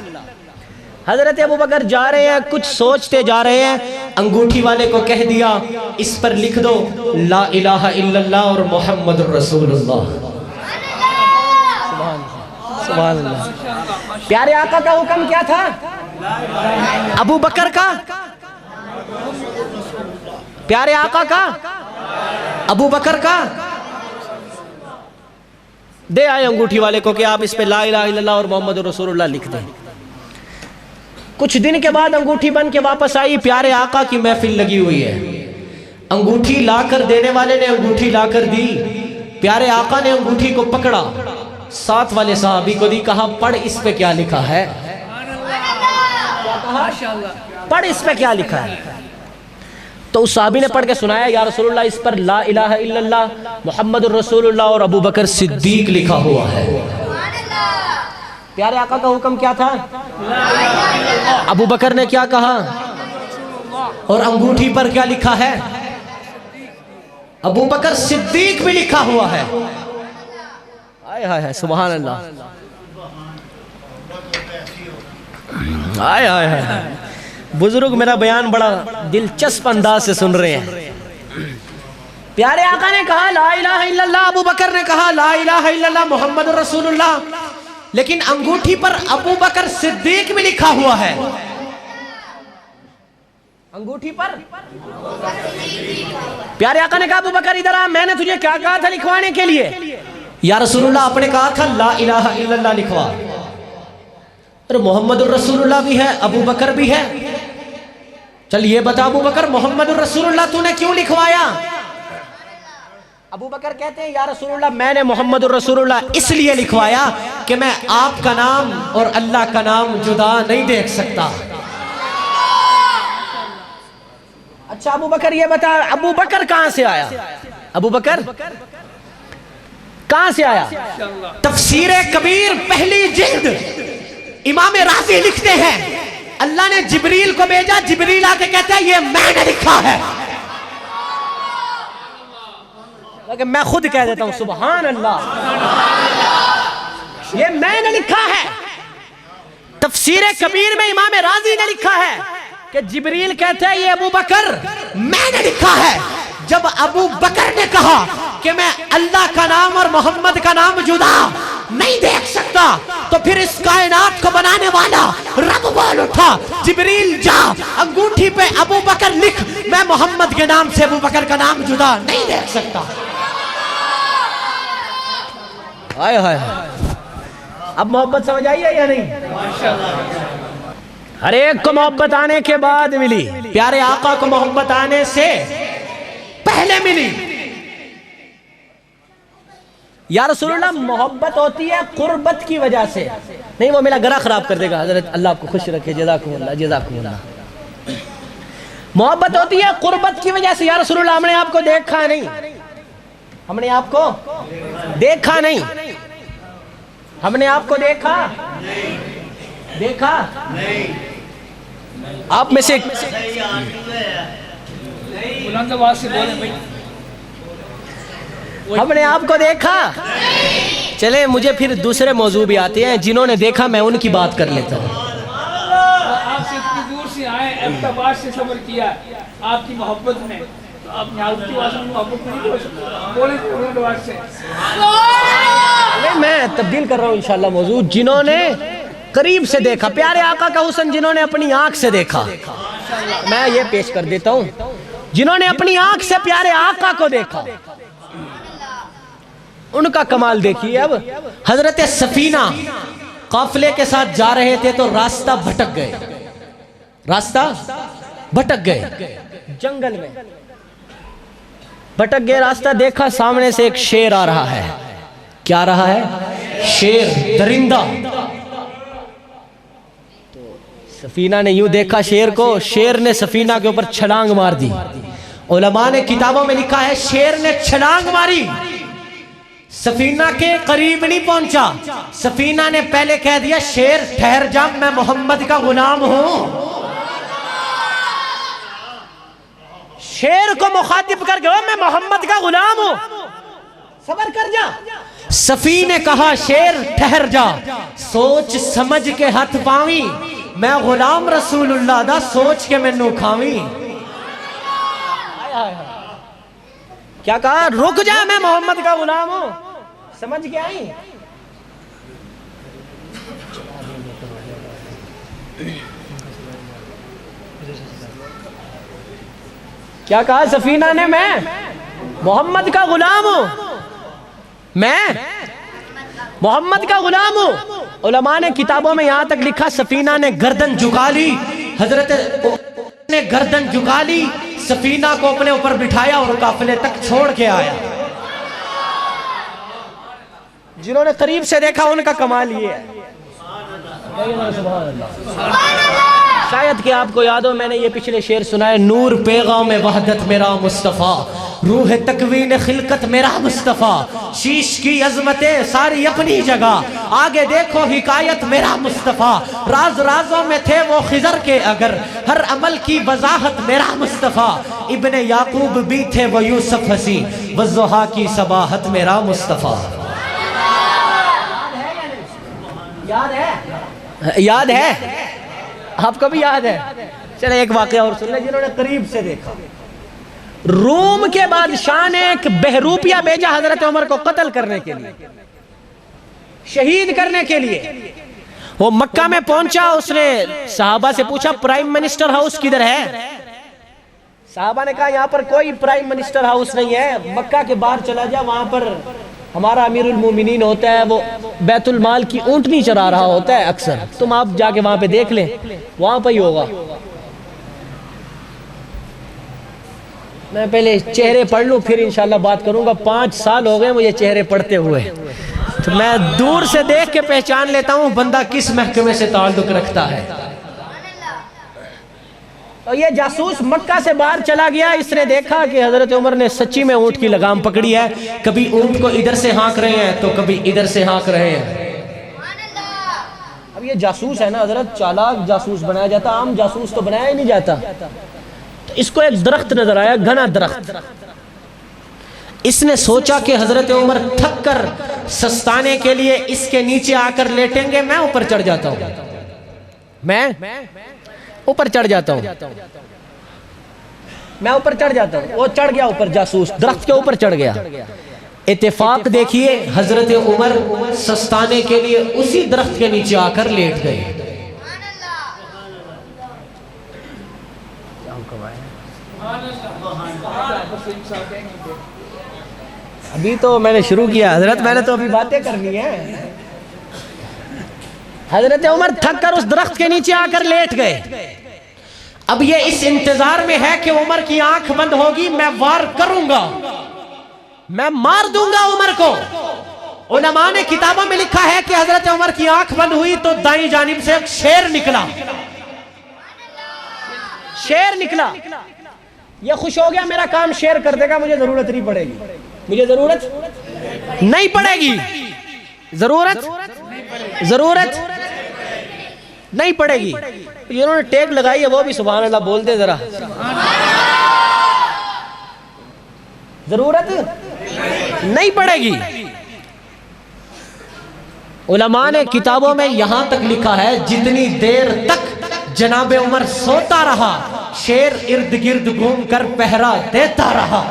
حضرت ابو بکر جا رہے ہیں، کچھ سوچتے جا رہے ہیں، انگوٹھی والے کو کہہ دیا اس پر لکھ دو لا الہ الا اللہ اور محمد رسول اللہ۔ سبحان اللہ۔ پیارے آقا کا حکم کیا تھا؟ ابو بکر کا، پیارے آقا کا، ابو بکر کا۔ دے آئے انگوٹھی والے کو کہ آپ اس پہ لا الہ الا اللہ اور محمد رسول اللہ لکھ دیں۔ کچھ دن کے بعد انگوٹھی بن کے واپس آئی، پیارے آقا کی محفل لگی ہوئی ہے۔ انگوٹھی لا کر دینے والے نے انگوٹھی لا کر دی، پیارے آقا نے انگوٹھی کو پکڑا، ساتھ والے صحابی کو دی، کہا پڑھ اس پہ کیا لکھا ہے، پڑھ اس پہ کیا لکھا ہے۔ تو اس صحابی نے پڑھ کے سنایا، یا رسول اللہ اس پر لا الہ الا اللہ محمد الرسول اللہ اور ابو بکر صدیق لکھا ہوا ہے۔ پیارے آقا کا حکم کیا تھا؟ ابو بکر نے کیا کہا؟ اور انگوٹھی پر کیا لکھا ہے؟ ابو بکر صدیق بھی لکھا ہوا ہے۔ آئے ہائے سبحان اللہ۔ آئے آئے آئے بزرگ میرا بیان بڑا دلچسپ انداز سے سن رہے ہیں. پیارے آقا نے کہا لا الہ الا اللہ, ابو بکر نے کہا لا الہ الا اللہ محمد رسول اللہ, لیکن انگوٹھی پر ابو بکر صدیق بھی لکھا ہوا ہے. انگوٹھی پر پیارے آقا نے کہا ابو بکر ادھر آ, میں نے تجھے کیا کہا تھا لکھوانے کے لیے؟ یا رسول اللہ آپ نے کہا تھا لا الہ الا اللہ لکھوا. ارے محمد الرسول اللہ بھی ہے, ابو بکر بھی ہے, چل یہ بتا ابو بکر محمد الرسول اللہ تو نے کیوں لکھوایا؟ ابو بکر کہتے ہیں یا رسول اللہ میں نے محمد الرسول اللہ اس لیے لکھوایا کہ میں آپ کا نام اور اللہ کا نام جدا نہیں دیکھ سکتا. اچھا ابو بکر یہ بتا, ابو بکر کہاں سے آیا؟ ابو بکر کہاں سے آیا؟ تفسیر کبیر پہلی جلد امام رازی لکھتے ہیں اللہ نے جبریل کو بھیجا, جبریل آ کے کہتا ہے یہ میں نے لکھا ہے. لیکن میں خود کہہ دیتا ہوں سبحان اللہ, یہ میں نے لکھا ہے. تفسیر کبیر میں امام رازی نے لکھا ہے کہ جبریل کہتا ہے یہ ابو بکر میں نے لکھا ہے. جب ابو بکر نے کہا کہ میں اللہ کا نام اور محمد کا نام جدا نہیں دیکھ سکتا, تو پھر اس کائنات کو بنانے والا رب بول اٹھا جبریل جا انگوٹھی پہ ابو بکر لکھ, میں محمد کے نام سے ابو بکر کا نام جدا نہیں دیکھ سکتا. آئے ہائے, اب محبت سمجھ آئی ہے یا نہیں؟ ہر ایک کو محبت آنے کے بعد ملی, پیارے آقا کو محبت آنے سے پہلے ملی. یا رسول اللہ محبت ہوتی ہے قربت کی وجہ سے, نہیں وہ میرا گلا خراب کر دے گا حضرت, اللہ آپ کو خوش رکھے, جزاکم اللہ جزاکم اللہ. محبت ہوتی ہے قربت کی وجہ سے. یا رسول اللہ ہم نے آپ کو دیکھا نہیں, ہم نے آپ کو دیکھا نہیں, ہم نے آپ کو دیکھا دیکھا آپ میں سے ہم نے آپ کو دیکھا. چلے مجھے پھر دوسرے موضوع بھی آتے ہیں, جنہوں نے دیکھا میں ان کی بات کر لیتا ہوں. آپ سے اتنی دور سے آئے, احتبار سے سفر کیا آپ کی محبت میں, تو آپ نے آپ کی محبت نہیں ہو سکتا, بولیں تو بات سے. میں تبدیل کر رہا ہوں انشاءاللہ موضوع. جنہوں نے قریب سے دیکھا پیارے آقا کا حسن, جنہوں نے اپنی آنکھ سے دیکھا, میں یہ پیش کر دیتا ہوں, جنہوں نے اپنی آنکھ سے پیارے آقا کو دیکھا ان کا کمال دیکھیے. اب حضرت سفینہ قافلے کے ساتھ جا رہے تھے تو راستہ بھٹک گئے, راستہ بھٹک گئے, جنگل میں بھٹک گئے, راستہ دیکھا سامنے سے ایک شیر آ رہا ہے. کیا رہا ہے؟ شیر, درندہ. سفینہ نے یوں دیکھا شیر کو, شیر نے سفینہ کے اوپر چھلانگ مار دی. علماء نے کتابوں میں لکھا ہے شیر نے چھلانگ ماری, سفینہ کے قریب نہیں پہنچا. سفینہ نے پہلے کہہ دیا شیر ٹھہر جا, میں محمد کا غلام ہوں. شیر کو مخاطب کر گئے میں محمد کا غلام ہوں, صبر کر جا. صفی نے کہا شیر ٹھہر جا, سوچ سمجھ کے ہاتھ پاویں, میں غلام رسول اللہ دا سوچ کے میں نو کھاویں. کیا کہا؟ رک جا, میں محمد کا غلام ہوں. سمجھ کے آئی؟ کیا کہا سفینہ نے؟ میں محمد کا غلام ہوں, میں محمد کا غلام ہوں. علماء نے کتابوں میں یہاں تک لکھا سفینہ نے گردن جھکا لی, حضرت نے گردن جھکا لی, سفینہ کو اپنے اوپر بٹھایا اور قافلے تک چھوڑ کے آیا. جنہوں نے قریب سے دیکھا ان کا کمال یہ ہے. شاید کہ آپ کو یاد ہو, میں نے یہ پچھلے شعر سنا ہے, نور پیغام وحدت میرا مصطفیٰ, روح تکوین خلقت میرا مصطفیٰ, شیش کی عظمتیں ساری اپنی جگہ, آگے دیکھو حکایت میرا مصطفیٰ, راز رازوں میں تھے وہ خضر کے اگر, ہر عمل کی وضاحت میرا مصطفیٰ, ابن یعقوب بھی تھے وہ یوسف حسین, والضحیٰ کی صباحت میرا مصطفیٰ. یاد ہے؟ یاد ہے؟ آپ کو بھی یاد ہے؟ چلے ایک واقعہ اور سن لیں جنہوں نے قریب سے دیکھا. روم کے بادشاہ نے ایک بہروپیہ بھیجا حضرت عمر کو قتل کرنے کے لیے, شہید کرنے کے لیے. وہ مکہ میں پہنچا, اس نے صحابہ سے پوچھا پرائم منسٹر ہاؤس کدھر ہے؟ صحابہ نے کہا یہاں پر کوئی پرائم منسٹر ہاؤس نہیں ہے, مکہ کے باہر چلا جا, وہاں پر ہمارا امیر المومنین ہوتا ہے, وہ بیت المال کی اونٹنی چرا رہا ہوتا ہے اکثر, تم آپ جا کے وہاں پہ دیکھ لیں, وہاں پہ ہی ہوگا. میں پہلے چہرے پڑھ لوں پھر انشاءاللہ بات کروں گا. 5 سال ہو گئے مجھے چہرے پڑھتے ہوئے, تو میں دور سے دیکھ کے پہچان لیتا ہوں بندہ کس محکمے سے تعلق رکھتا ہے. اور یہ جاسوس مکہ سے باہر چلا گیا, اس نے دیکھا کہ حضرت عمر نے سچی میں اونٹ کی لگام پکڑی ہے, کبھی اونٹ کو ادھر سے ہانک رہے ہیں تو کبھی ادھر سے ہانک رہے ہیں. اب یہ جاسوس ہے نا حضرت, چالاک جاسوس بنایا جاتا, عام جاسوس تو بنایا ہی نہیں جاتا. تو اس کو ایک درخت نظر آیا, گھنا درخت. اس نے سوچا کہ حضرت عمر تھک کر سستانے کے لیے اس کے نیچے آ کر لیٹیں گے, میں اوپر چڑھ جاتا ہوں, میں اوپر چڑھ جاتا ہوں, میں اوپر چڑھ جاتا ہوں. وہ چڑھ گیا اوپر, جاسوس درخت کے اوپر چڑھ گیا. اتفاق دیکھیے, حضرت عمر سستانے کے لیے اسی درخت کے نیچے آ کر لیٹ گئے. ابھی تو میں نے شروع کیا حضرت, میں نے تو ابھی باتیں کرنی ہے. حضرت عمر تھک کر اس درخت کے نیچے آ کر لیٹ گئے. اب یہ اس انتظار میں ہے کہ عمر کی آنکھ بند ہوگی, میں وار کروں گا, میں مار دوں گا عمر کو. علماء نے کتابوں میں لکھا ہے کہ حضرت عمر کی آنکھ بند ہوئی تو دائیں جانب سے ایک شیر نکلا, شیر نکلا. یہ خوش ہو گیا, میرا کام شیر کر دے گا, مجھے ضرورت نہیں پڑے گی, مجھے ضرورت نہیں پڑے گی, ضرورت نہیں پڑے گی. جنہوں نے ٹیک لگائی ہے وہ بھی سبحان اللہ بول دے ذرا. ضرورت نہیں پڑے گی. علماء نے کتابوں میں یہاں تک لکھا ہے, جتنی دیر تک جناب عمر سوتا رہا, شیر ارد گرد گھوم کر پہرا دیتا رہا.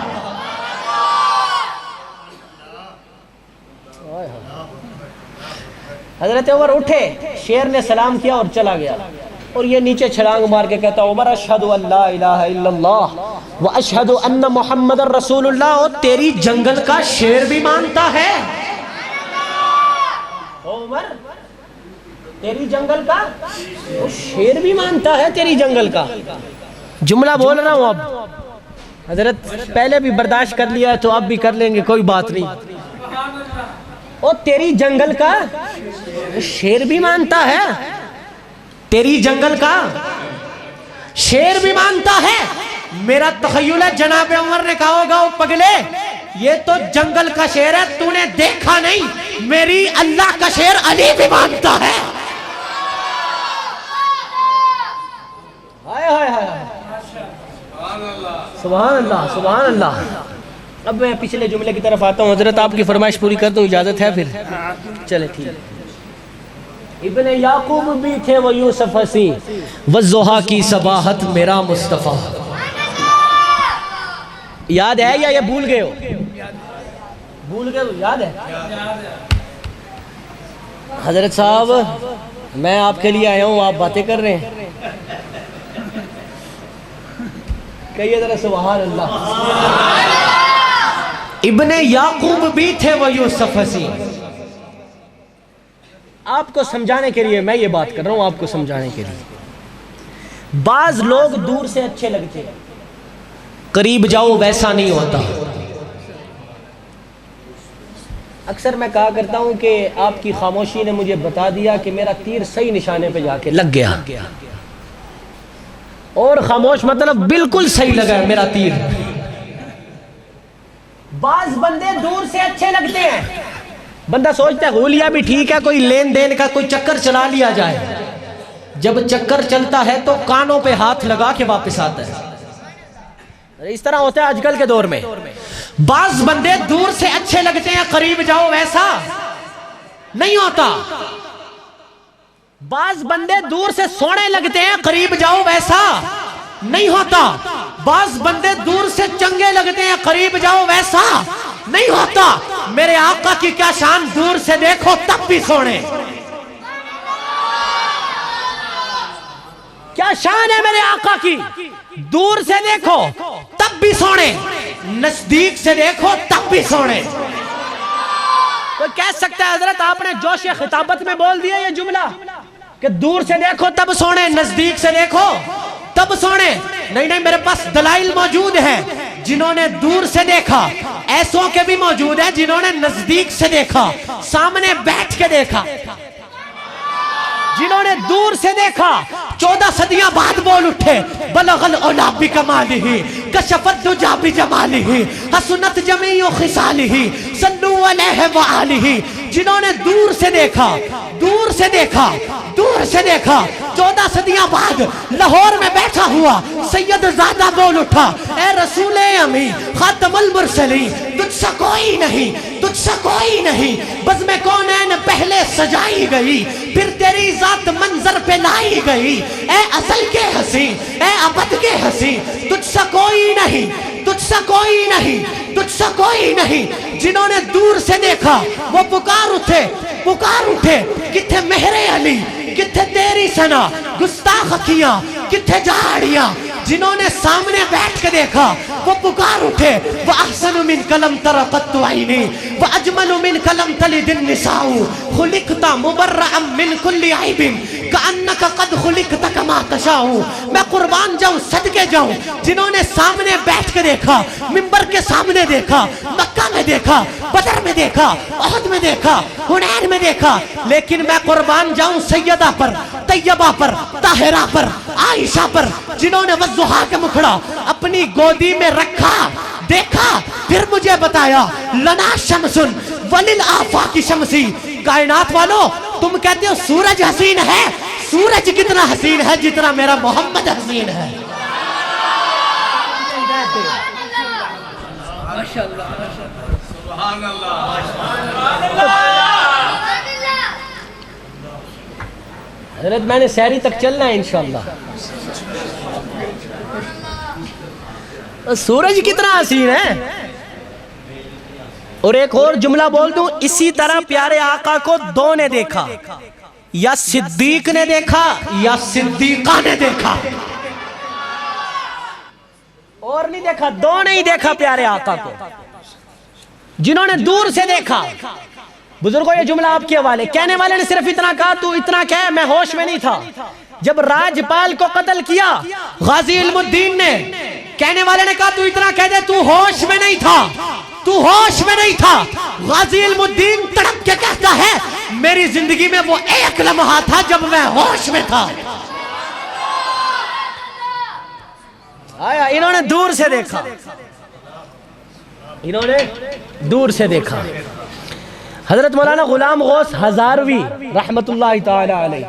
حضرت عمر اٹھے, شیر نے سلام کیا اور چلا گیا, اور یہ نیچے چھلانگ مار کے کہتا عمر اشہد ان لا الہ الا اللہ واشہد ان محمد رسول اللہ. اور تیری جنگل کا شیر بھی مانتا ہے عمر, تیری جنگل کا شیر بھی مانتا ہے, تیری جنگل کا. جملہ بول رہا ہوں اب, حضرت پہلے بھی برداشت کر لیا ہے تو اب بھی کر لیں گے, کوئی بات نہیں. اور تیری جنگل کا شیر بھی مانتا ہے, تیری جنگل کا شیر بھی مانتا ہے. میرا تخیل ہے جناب عمر نے کہا ہوگا او پگلے, یہ تو جنگل کا شیر ہے, تو نے دیکھا نہیں, میری اللہ کا شیر علی بھی مانتا ہے. سبحان اللہ, سبحان اللہ. اب میں پچھلے جملے کی طرف آتا ہوں. حضرت آپ کی فرمائش پوری کر دوں, اجازت ہے پھر؟ چلے ٹھیک. ابن یعقوب بھی تھے وہ یوسف ہنسی, والضحیٰ کی صباحت میرا مصطفیٰ. یاد ہے یا یہ بھول گئے ہو؟ بھول گئے ہو, یاد ہے؟ حضرت صاحب میں آپ کے لیے آیا ہوں, آپ باتیں کر رہے ہیں. کہیے ذرا سبحان اللہ. ابن یعقوب بھی تھے وہ یوسف ہنسی. آپ کو سمجھانے کے لیے میں یہ بات کر رہا ہوں, آپ کو سمجھانے کے لیے. بعض لوگ دور سے اچھے لگتے ہیں, قریب جاؤ ویسا نہیں ہوتا. اکثر میں کہا کرتا ہوں کہ آپ کی خاموشی نے مجھے بتا دیا کہ میرا تیر صحیح نشانے پہ جا کے لگ گیا, اور خاموش مطلب بالکل صحیح لگا میرا تیر. بعض بندے دور سے اچھے لگتے ہیں, بندہ سوچتا ہے غولیہ بھی ٹھیک ہے, کوئی لین دین کا کوئی چکر چلا لیا جائے. جب چکر چلتا ہے تو کانوں پہ ہاتھ لگا کے واپس آتا ہے. اس طرح ہوتا ہے آج کل کے دور میں. بعض بندے دور سے اچھے لگتے ہیں, قریب جاؤ ویسا نہیں ہوتا. بعض بندے دور سے سونے لگتے ہیں قریب جاؤ ویسا نہیں ہوتا، بعض بندے دور سے چنگے لگتے ہیں قریب جاؤ ویسا نہیں ہوتا۔ میرے آقا کی کیا شان، دور سے دیکھو تب بھی سونے، کیا شان ہے میرے آقا کی، دور سے دیکھو تب بھی سونے، نزدیک سے دیکھو تب بھی سونے۔ کوئی کہہ سکتا ہے حضرت آپ نے جوش خطابت میں بول دیا یہ جملہ کہ دور سے دیکھو تب سونے، نزدیک سے دیکھو تب سونے؟ نہیں نہیں، میرے پاس دلائل موجود ہیں، جنہوں نے دور سے دیکھا، ایسوں کے بھی موجود ہیں جنہوں نے نزدیک سے دیکھا، سامنے بیٹھ کے دیکھا۔ جنہوں نے دور سے دیکھا 14 صدیاں بعد بول اٹھے، بلغ العلا بکمالہ کشف الدجا بجمالہ حسنت جمیع خصالہ صلوا علیہ وآلہ۔ جنہوں نے دور سے دیکھا، دور سے دیکھا، دور سے دیکھا، 14 صدیاں بعد لاہور میں بیٹھا ہوا سید زادہ بول اٹھا، اے رسول امی خاتم المرسلین، تجھ سا کوئی نہیں، تجھ سا کوئی نہیں، بزم کونین پہلے سجائی گئی، پھر تیری ذات منظر پہ لائی گئی، اے ازل کے حسین، اے ابد کے حسین، تجھ سا کوئی نہیں، تجھ سا کوئی نہیں، تجھ سا کوئی نہیں۔ جنہوں نے دور سے دیکھا وہ پکار اٹھے، پکار اٹھے، کتھے مہر علی، کتھے تیری سنا، گستاخ اکھیاں، کتھے جھاڑیاں۔ جنہوں نے سامنے بیٹھ کے دیکھا وہ پکار اٹھے، وَأَحْسَنُ مِنْكَ لَمْ تَرَ قَطُّ عَيْنِي وَأَجْمَلُ مِنْكَ لَمْ تَلِدِ النِّسَاءُ خُلِقْتَ مُبَرَّأً مِنْ كُلِّ عَيْبٍ كَأَنَّكَ قَدْ خُلِقْتَ كَمَا تَشَاءُ۔ میں قربان جاؤں، صدقے جاؤں، جنہوں نے سامنے بیٹھ کے دیکھا، منبر کے سامنے دیکھا، مکہ میں دیکھا، بدر میں دیکھا، احد میں دیکھا، حنین میں دیکھا، لیکن میں قربان جاؤں سیدہ پر، طیبہ پر، طاہرہ پر، عائشہ پر، جنہوں نے وضحا کے مکھڑا اپنی گودی میں رکھا، دیکھا، پھر مجھے بتایا لنا شمسن وللآفاق شمسی۔ کائنات والو، تم کہتے ہو سورج حسین ہے، سورج کتنا حسین ہے جتنا میرا محمد حسین ہے۔ حضرت میں نے سحری تک چلنا ہے انشاءاللہ۔ سورج کتنا حسین ہے۔ اور ایک اور جملہ بول دوں، اسی طرح پیارے آقا کو دو نے دیکھا، یا صدیق نے دیکھا یا صدیقہ نے دیکھا، اور نہیں دیکھا، دو نے ہی دیکھا پیارے آقا کو۔ جنہوں نے دور سے دیکھا، بزرگوں یہ جملہ آپ کے حوالے، کہنے والے نے صرف اتنا کہا، تو اتنا کہہ، میں ہوش میں نہیں تھا جب راجپال کو قتل کیا غازی علم الدین نے۔ کہنے والے نے کہا تو اتنا کہہ دے، تو ہوش میں نہیں تھا، تو ہوش میں نہیں تھا۔ غازی علم الدین تڑپ کے کہتا ہے، میری زندگی میں وہ ایک لمحہ تھا جب میں ہوش میں تھا۔ آیا انہوں نے دور سے دیکھا، انہوں نے دور سے دیکھا۔ حضرت مولانا غلام غوث ہزاروی رحمت اللہ تعالی علیہ،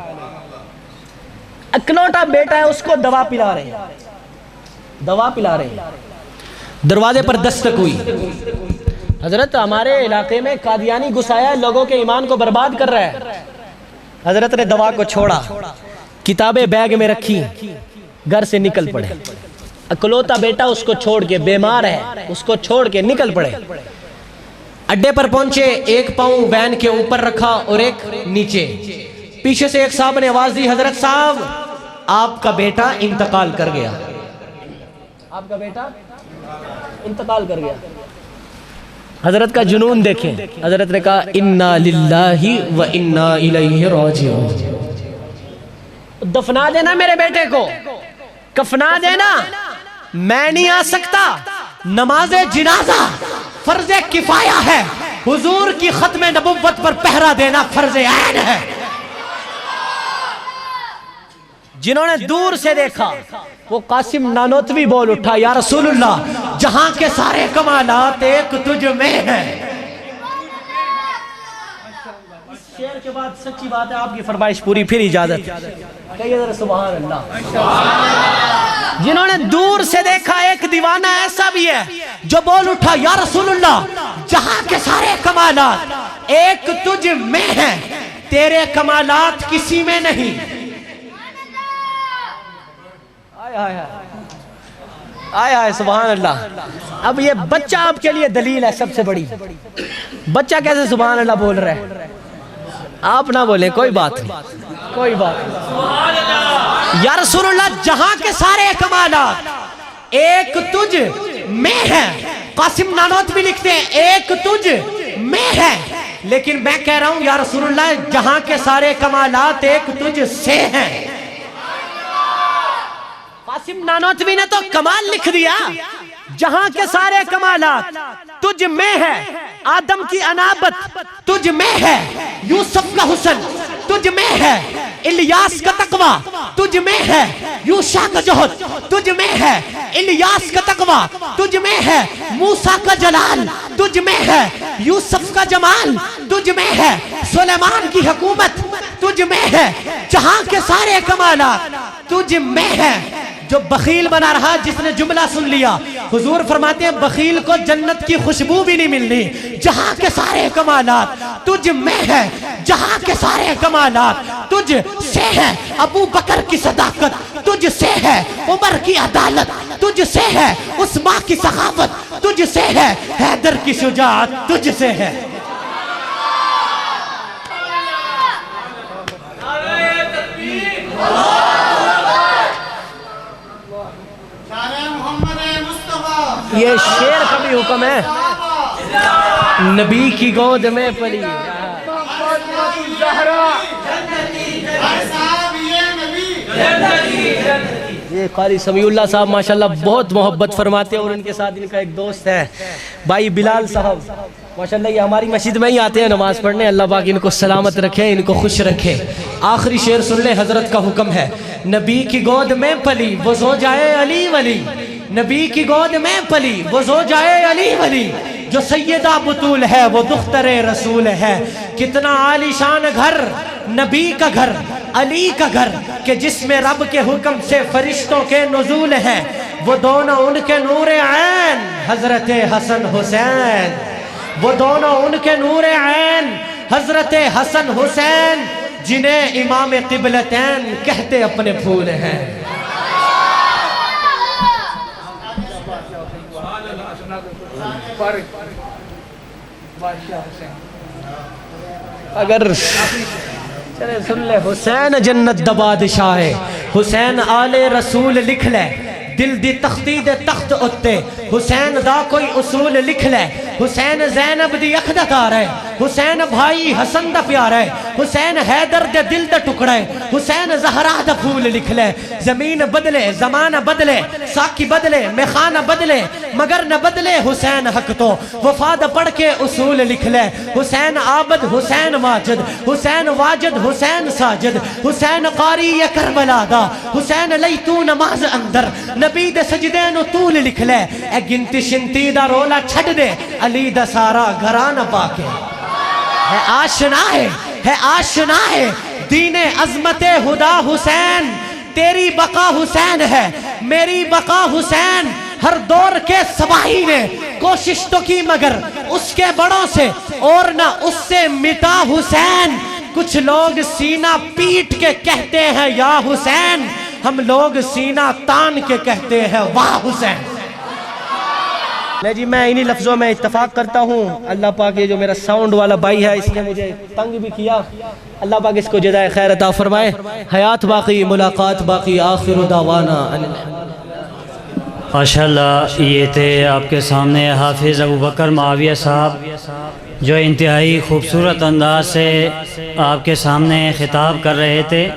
اکلوٹا بیٹا ہے، اس کو دوا پلا رہے ہیں، دوا پلا رہے ہیں۔ دروازے پر دستک ہوئی، حضرت ہمارے علاقے میں قادیانی گھسایا ہے، لوگوں کے ایمان کو برباد کر رہا ہے۔ حضرت نے دوا کو چھوڑا، کتابیں بیگ میں رکھی، گھر سے نکل پڑے۔ اکلوتا بیٹا اس کو چھوڑ کے، بیمار ہے، اس کو چھوڑ کے نکل پڑے۔ اڈے پر پہنچے، ایک پاؤں وین کے اوپر رکھا اور ایک نیچے۔ پیچھے سے ایک صاحب نے آواز دی، حضرت صاحب آپ کا بیٹا انتقال کر گیا، آپ کا بیٹا انتقال کر گیا۔ حضرت کا جنون دیکھیں، حضرت نے کہا انا للہ و انا الیہ راجعون۔ دفنا دینا میرے بیٹے کو، کفنا دینا، میں نہیں آ سکتا، نماز جنازہ فرض کفایہ ہے، حضور کی ختم نبوت پر پہرا دینا فرض عین ہے۔ جنہوں نے دور سے دیکھا وہ قاسم نانوتوی بول اٹھا، یا رسول اللہ جہاں کے سارے کمالات ایک تجھ میں ہیں۔ اس شعر کے بعد سچی بات ہے، آپ کی فرمائش پوری، پھر اجازت کہیے ذرا سبحان اللہ۔ جنہوں نے دور سے دیکھا، ایک دیوانہ ایسا بھی ہے جو بول اٹھا، یا رسول اللہ جہاں کے سارے کمالات ایک تجھ میں ہیں، تیرے کمالات کسی میں نہیں۔ آئے آئے سبحان اللہ۔ اب یہ بچہ آپ کے لیے دلیل ہے سب سے بڑی۔ بچہ کیسے سبحان اللہ بول رہا ہے؟ آپ نہ بولیں، کوئی بات نہیں، کوئی بات نہیں۔ یا رسول اللہ جہاں کے سارے کمالات ایک تجھ میں ہے۔ قاسم نانوت بھی لکھتے ہیں ایک تجھ میں ہے، لیکن میں کہہ رہا ہوں یا رسول اللہ جہاں کے سارے کمالات ایک تجھ سے ہیں۔ قاسم نانوتوی نے تو کمال لکھ دیا، جہاں کے سارے کمالات تجھ میں ہے۔ آدم کی انابت تجھ میں ہے، یوسف کا حسن تجھ میں ہے، الیاس کا تقوی تجھ میں ہے، یوشع کا جوہد تجھ میں ہے، الیاس کا تقوی تجھ میں ہے، موسیٰ کا جلال تجھ میں ہے، یوسف کا جمال تجھ میں ہے، سلیمان کی حکومت تجھ میں ہے۔ جہاں کے سارے کمالات تجھ میں ہے۔ جو بخیل بنا رہا جس نے جملہ سن لیا، حضور فرماتے ہیں بخیل کو جنت کی خوشبو بھی نہیں ملنی۔ جہاں کے سارے کمالات تجھ میں ہے، جہاں کے سارے کمالات تجھ سے ہے۔ ابو بکر کی صداقت تجھ سے ہے، عمر کی عدالت تجھ سے ہے، عثمان کی سخاوت تجھ سے ہے، حیدر کی شجاعت تجھ سے ہے۔ یہ شیر کا بھی حکم ہے، نبی کی گود میں پلی۔ یہ قاری سمیع اللہ صاحب ماشاءاللہ بہت محبت فرماتے ہیں، اور ان کے ساتھ ان کا ایک دوست ہے بھائی بلال صاحب، ماشاءاللہ یہ ہماری مسجد میں ہی آتے ہیں نماز پڑھنے۔ اللہ پاک ان کو سلامت رکھے، ان کو خوش رکھے۔ آخری شعر سن لے، حضرت کا حکم ہے۔ نبی کی گود میں پلی وہ زوجائے علی ولی، نبی کی گود میں پلی وہ زوجائے علی ولی، جو سیدہ بطول ہے وہ دختر رسول ہے۔ کتنا عالی شان گھر، نبی کا گھر، علی کا گھر، کہ جس میں رب کے حکم سے فرشتوں کے نزول ہیں۔ وہ دونوں ان کے نور عین حضرت حسن حسین، وہ دونوں ان کے نور عین حضرت حسن حسین، جنہیں امام قبلتین کہتے اپنے پھول ہیں۔ اگر چلے سن لے، حسین جنت دا بادشاہ ہے، حسین آل رسول لکھ لے، دل دی تختی دے تخت اتے، حسین دا کوئی اصول لکھ لے، حسین زینب دی اکھ دا تار ہے، حسین بھائی حسن دا پیار ہے، حسین حیدر دے دل دا ٹکڑا ہے، حسین زہرا دا پھول لکھ لے۔ زمین بدلے، زمانہ بدلے، ساکی بدلے، میخانہ بدلے، مگر نہ بدلے حسین حق تو، وفاد پڑھ کے اصول لکھ لے۔ حسین عابد، حسین واجد، حسین واجد، حسین ساجد، حسین قاری کربلا دا، حسین لئی تو نماز اندر، نبی دے سجدے نو طول لکھ لے۔ اے گنتی شنتی دا رولا چھڑ دے، علی دا سارا گھرانہ پاکے ہے آشنا ہے آشنا ہے۔ دین عظمت خدا حسین، تیری بقا حسین ہے، میری بقا حسین۔ ہر دور کے سپاہی نے کوشش تو کی مگر اس کے بڑوں سے اور نہ اس سے مٹا حسین۔ کچھ لوگ سینہ پیٹ کے کہتے ہیں یا حسین، ہم لوگ سینہ تان کے کہتے ہیں واہ حسین۔ لے جی میں انہی لفظوں میں اتفاق کرتا ہوں۔ اللہ پاک یہ جو میرا ساؤنڈ والا بھائی ہے اس نے مجھے تنگ بھی کیا، اللہ پاک اس کو جزائے خیر عطا فرمائے۔ حیات باقی، ملاقات باقی، آخر دعوانا ماشاءاللہ یہ تھے آپ کے سامنے حافظ ابوبکر معاویہ صاحب، جو انتہائی خوبصورت انداز سے آپ کے سامنے خطاب کر رہے تھے۔